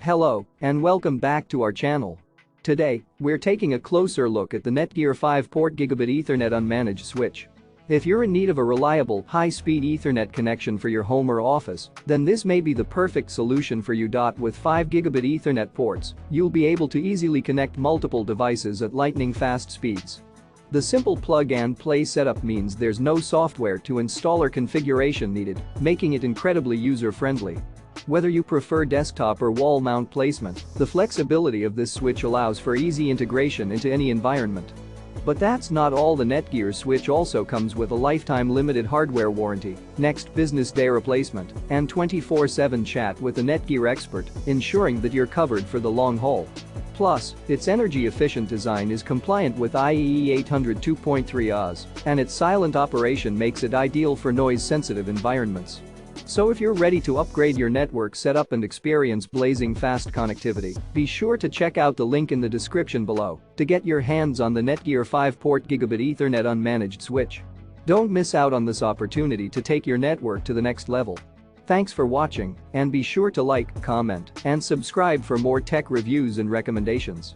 Hello, and welcome back to our channel. Today, we're taking a closer look at the NETGEAR 5-port Gigabit Ethernet unmanaged switch. If you're in need of a reliable, high-speed Ethernet connection for your home or office, then this may be the perfect solution for you. With 5 Gigabit Ethernet ports, you'll be able to easily connect multiple devices at lightning-fast speeds. The simple plug-and-play setup means there's no software to install or configuration needed, making it incredibly user-friendly. Whether you prefer desktop or wall mount placement, the flexibility of this switch allows for easy integration into any environment. But that's not all. The NETGEAR switch also comes with a lifetime limited hardware warranty, next business day replacement, and 24/7 chat with a NETGEAR expert, ensuring that you're covered for the long haul. Plus, its energy-efficient design is compliant with IEEE 800 2.3 AS, and its silent operation makes it ideal for noise-sensitive environments. So if you're ready to upgrade your network setup and experience blazing fast connectivity, be sure to check out the link in the description below to get your hands on the NETGEAR 5-port Gigabit Ethernet unmanaged switch. Don't miss out on this opportunity to take your network to the next level. Thanks for watching, and be sure to like, comment, and subscribe for more tech reviews and recommendations.